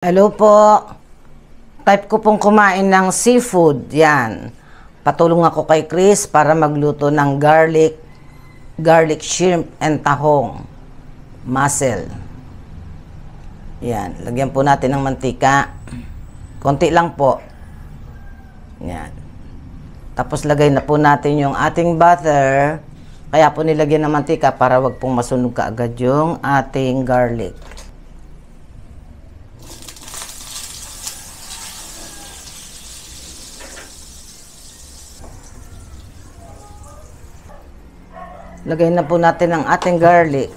Hello po. Type ko pong kumain ng seafood. Yan. Patulong ako kay Chris para magluto ng garlic shrimp and tahong. Mussel. Yan. Lagyan po natin ng mantika. Konti lang po. Yan. Tapos lagay na po natin yung ating butter. Kaya po nilagyan ng mantika para wag pong masunog kaagad yung ating garlic. Lagay na po natin ang ating garlic.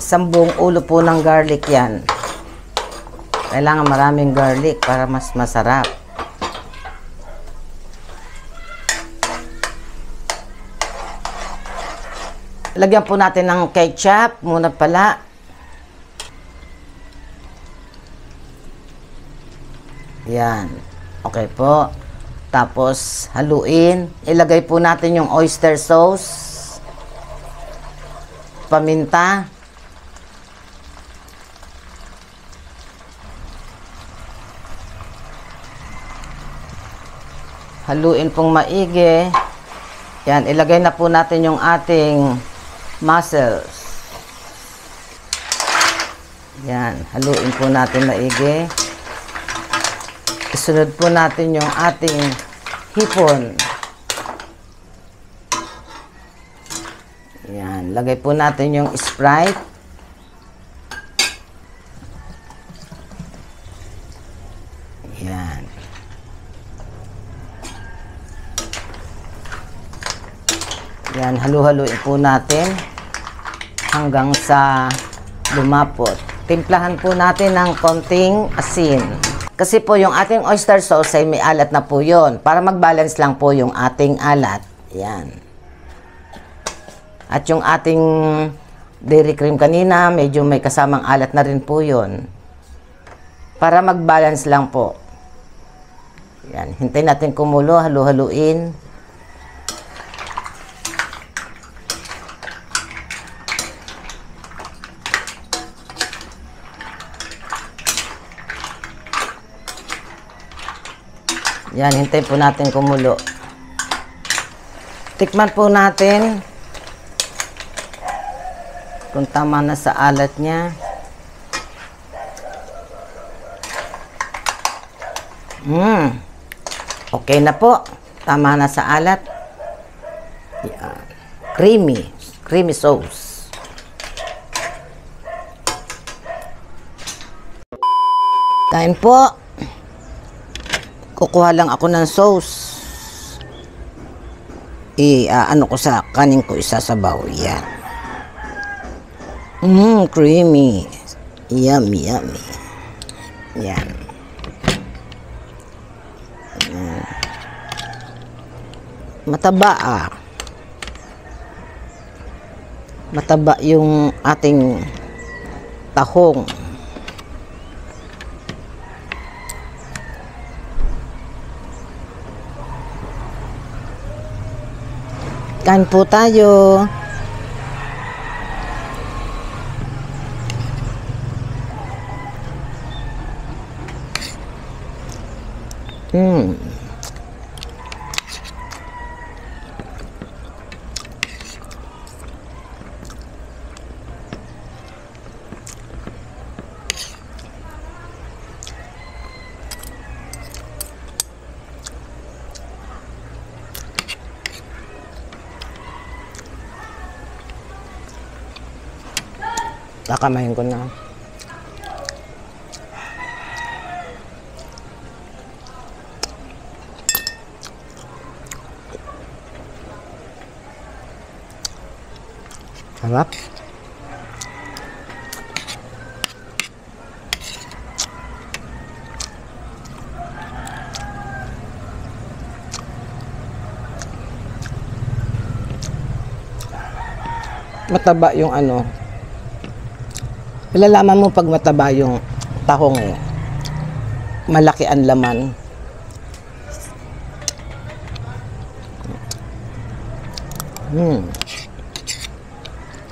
Isang buong ulo po ng garlic yan. Kailangan maraming garlic para mas masarap. Lagyan po natin ng ketchup muna pala. Yan. Okay po. Tapos haluin. Ilagay po natin yung oyster sauce. Paminta. Haluin pong maigi. Yan, ilagay na po natin yung ating mussels. Yan, haluin po natin maigi. Isunod po natin yung ating hipon. Yan, lagay po natin yung Sprite. Yan. Yan, halu-haluin po natin hanggang sa lumapot. Timplahan po natin ng konting asin. Kasi po yung ating oyster sauce ay may alat na po yun. Para mag-balance lang po yung ating alat. Yan. At yung ating dairy cream kanina, medyo may kasamang alat na rin po yun. Para mag-balance lang po. Yan. Hintayin natin kumulo, halu-haluin. Yan, hintayin po natin kumulo. Tikman po natin kung tama na sa alat niya. Okay na po. Tama na sa alat. Yan. Creamy sauce. Kain po. Kukuha lang ako ng sauce. Ano ko sa kanin ko isasabaw. Yan. Creamy. Yummy. Yan. Mataba Mataba yung ating tahong. Kain po tayo. Kakamayin ko na. Sarap. Mataba yung ano. Malalaman mo pag mataba yung tahong eh. Malaki ang laman.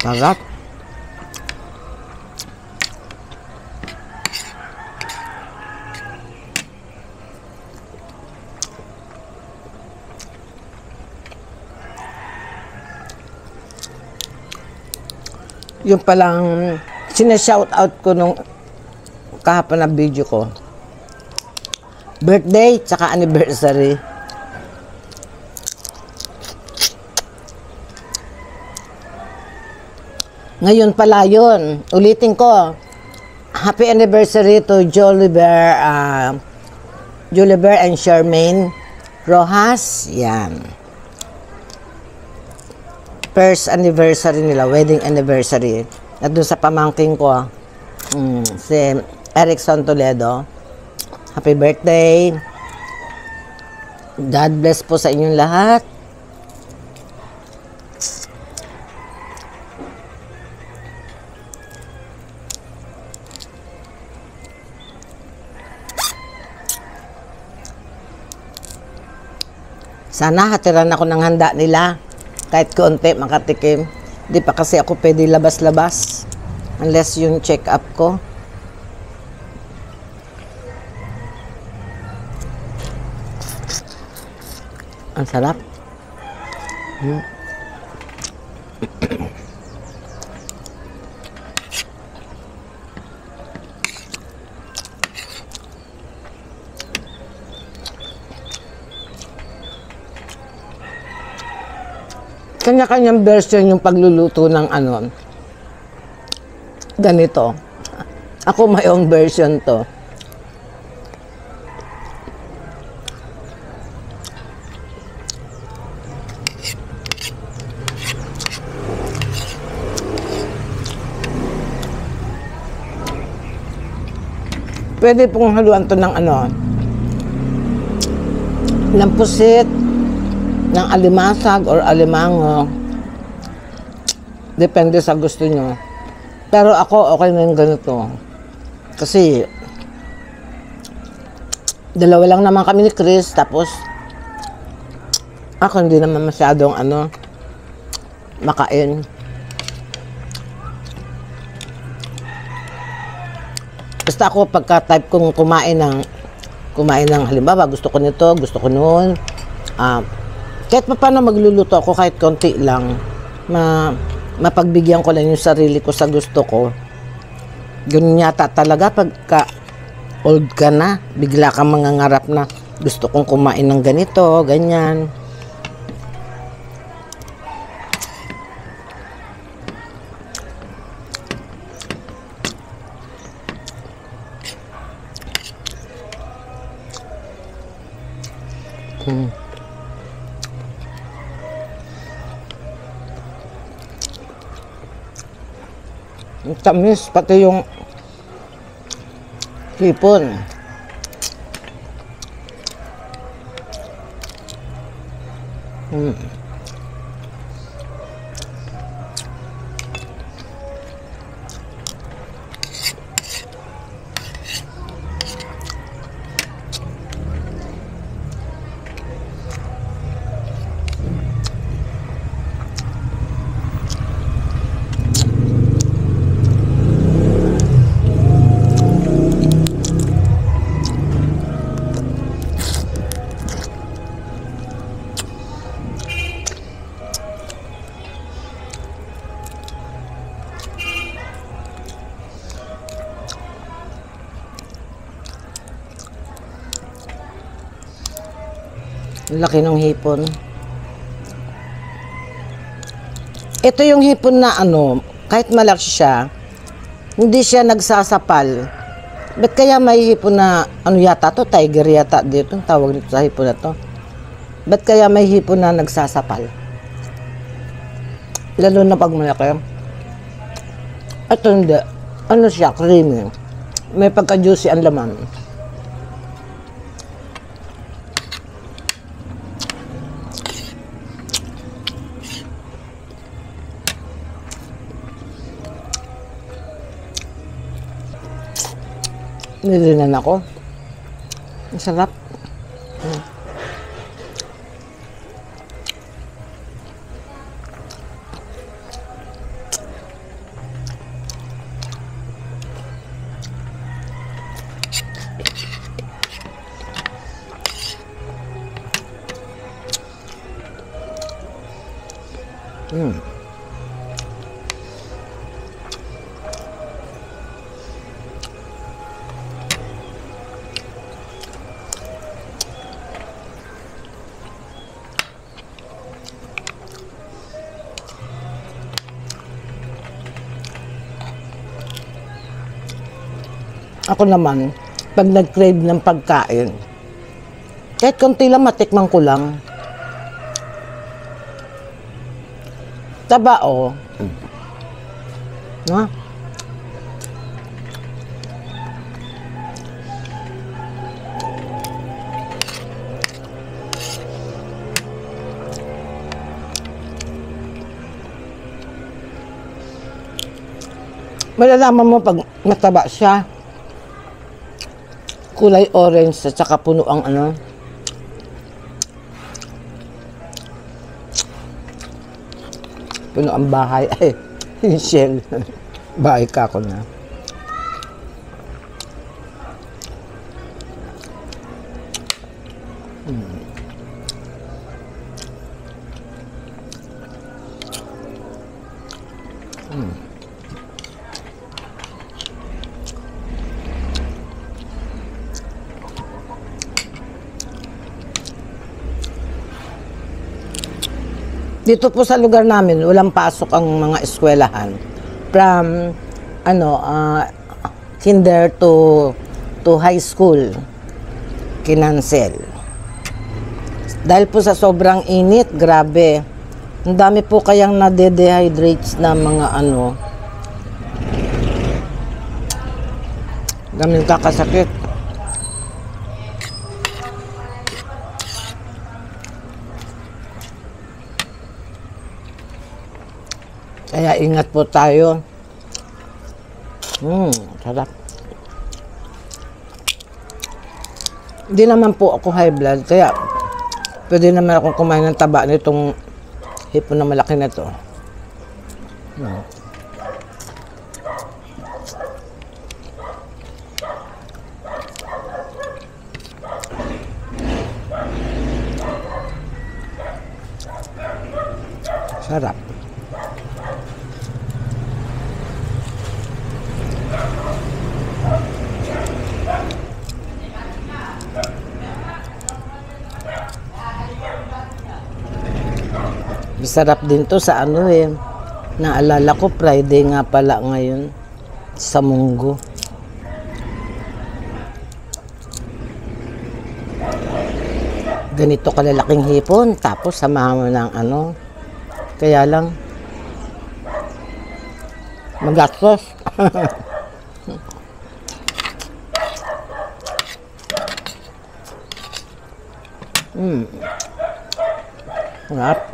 Sarap. Yung palang sinashout out ko nung kahapon na video ko. Birthday, tsaka anniversary. Ngayon pala yun. Ulitin ko. Happy anniversary to Joliver and Charmaine Rojas. Yan. First anniversary nila, wedding anniversary. At doon sa pamangking ko, si Erickson Toledo. Happy birthday. God bless po sa inyong lahat. Sana hatiran ako ng handa nila. Kahit konti makatikim. Di pa kasi ako pwede labas-labas. Unless yung check-up ko. Ang sarap. Kanya-kanyang version yung pagluluto ng ganito. Ako may own version to. Pwede pong haluan to ng ng pusit, ng alimasag or alimango. Depende sa gusto nyo. Pero ako, okay na yung ganito. Kasi, dalawa lang naman kami ni Chris, tapos, ako hindi naman masyadong makain. Basta ako, pagka-type kong kumain ng halimbawa, gusto ko nito, gusto ko noon, kahit pa paano magluluto ako, kahit konti lang, mapagbigyan ko lang yung sarili ko sa gusto ko. Ganun yata talaga pagka old ka na, bigla kang mangangarap na gusto kong kumain ng ganito, ganyan. Ang tamis, pati yung hipon. Ang laki ng hipon. Ito yung hipon na kahit malaki siya, hindi siya nagsasapal. Ba't kaya may hipon na, yata to, tiger yata dito, tawag nito sa hipon na to. Ba't kaya may hipon na nagsasapal? Lalo na pag malaki. Ito hindi. Siya, creamy. May pagka-juicy ang laman. Nilinan ako. Ang sarap. Ako naman, pag nag-crave ng pagkain, kahit konti lang, matikman ko lang. Tabao. Ha? Malalaman mo pag mataba siya. Kulay orange at saka puno ang ano. Puno ang bahay. Ay, yung shell. Bahay ka ko na. Dito po sa lugar namin, walang pasok ang mga eskwelahan. From, kinder to high school, kinansel. Dahil po sa sobrang init, grabe. Ang dami po kayang nade-dehydrates na mga daming kakasakit. Kaya ingat po tayo. Sarap. Hindi naman po ako high blood, kaya pwede naman akong kumain ng taba nitong hipon na malaki na to. Sarap. Masarap din to sa naalala ko, Friday nga pala ngayon, sa Munggo. Ganito kalalaking hipon, tapos samahan mo ng kaya lang, magastos. Sarap.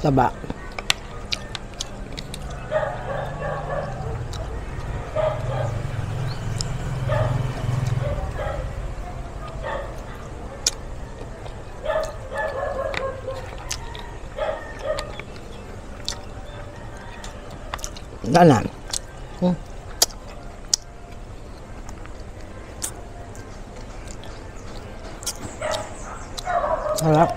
Taba. Ganan. Sarap.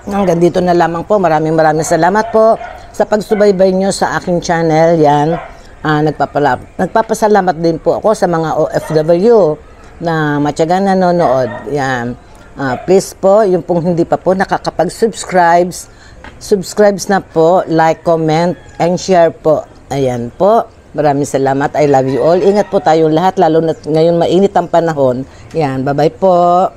Hanggang dito na lamang po. Maraming salamat po sa pagsubaybay nyo sa aking channel. Yan. Nagpapasalamat din po ako sa mga OFW na matyagang nanonood. Yan. Please po, yung pong hindi pa po nakakapag-subscribe na po, like, comment, and share po. Ayan po. Maraming salamat. I love you all. Ingat po tayong lahat, lalo na ngayon mainit ang panahon. Yan. Bye-bye po.